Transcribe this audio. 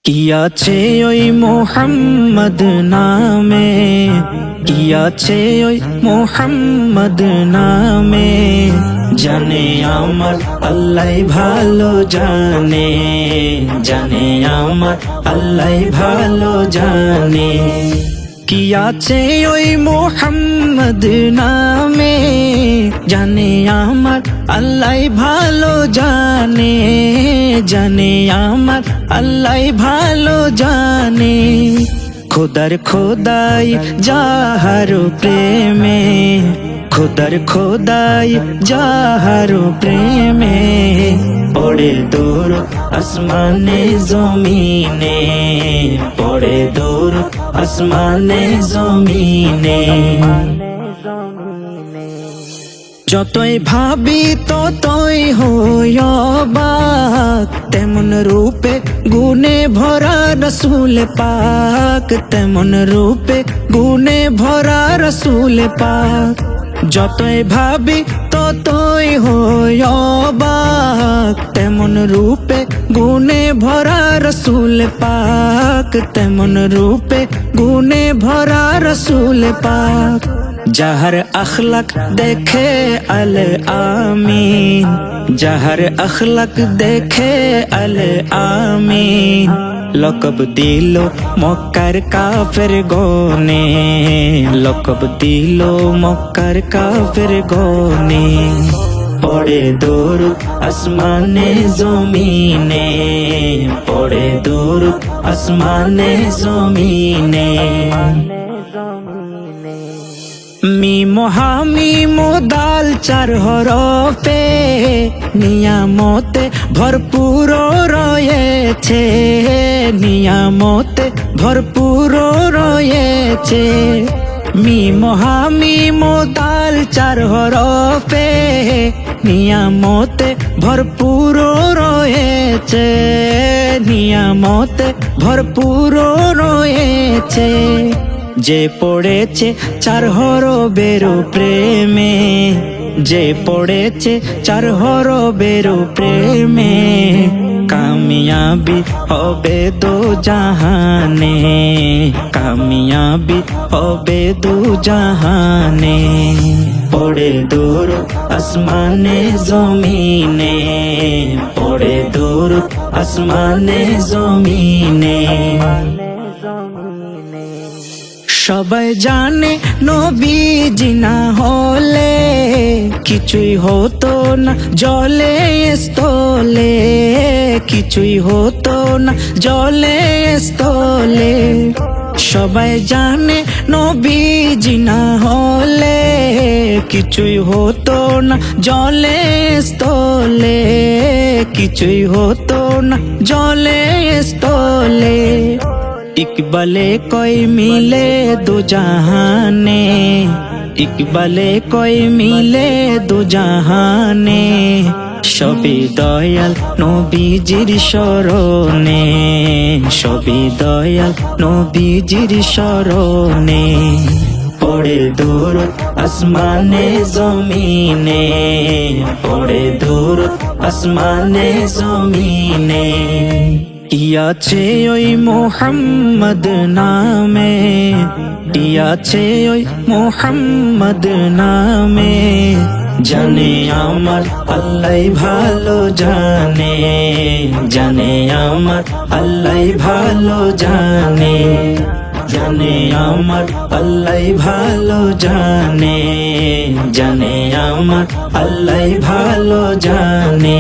কি আছে ওই মোহাম্মদ নামে, কি আছে ওই মোহাম্মদ নামে, জানে আমার আল্লাহ ভালো জানে, জানে আমার আল্লাহ ভালো জানে। কি আছে ওই মোহাম্মদ নামে, জানে আমার আল্লাহ ভালো জানে, জানে আমার আল্লাহ ভালো জানে। খোদার খোদাই যাহার প্রেমে, খোদার খোদাই যাহার প্রেমে, পড়ে দূর আসমানে জমিনে, পড়ে দূর আসমানে জমিনে। যতই ভাবি ততই হই অবাক, তেমন রূপে গুণে ভরা রসুল পাক, তেমন রূপে গুণে ভরা রসুল পাক। যতই ভাবি ততই হই অবাক, তেমন রূপে গুণে ভরা রসুল পাক, তেমন রূপে গুণে ভরা রসুল পাক। যাহার আখলাক দেখে আল আমিন, যাহার আখলাক দেখে আল আমিন, লকব দিল মক্কার কাফের গনে, লকব দিল মক্কার কাফের গনে। পড়ে দূর আসমানে জমিনে, পড়ে দূর আসমানে জমিনে। মিম দাল চার হরফে নিয়ামতে ভরপুর রয়েছে, নিয়ামতে ভরপুর রয়েছে। মিম দাল চার হরফে নিয়ামতে ভরপুর রয়েছে, নিয়ামতে ভরপুর রয়েছে। যে পড়েছে চার হরফের প্রেমে, যে পড়েছে চার হরফের প্রেমে, কামিয়াবি হবে দো জাহানে, কামিয়াবি হবে দো জাহানে। পড়ে দূর আসমানে জমিনে, পড়ে দূর আসমানে জমিনে। সবাই জানে নবীজি না হলে কিছুই হতো না জলে স্থলে, কিছুই হতো না জলে স্থলে। সবাই জানে নবীজি না হলে কিছুই হতো না জলে স্থলে, কিছুই হতো না জলে স্থলে। ইকবালে কই মিলে দু জাহানে, ইকবালে কই মিলে দু জাহানে, সবই দয়াল নবীজির শরণে, সবই দয়াল নবীজির শরণে। পড়ে দূর আসমানে জমিনে, পড়ে দূর আসমানে জমিনে। কি আছে ওই মোহাম্মদ নামে, কি আছে ওই মোহাম্মদ নামে, জানে আমার আল্লাহ ভালো জানে, জানে আমার আল্লাহ ভালো জানে, জানে আমার আল্লাহ ভালো জানে, জানে আমার আল্লাহ ভালো জানে।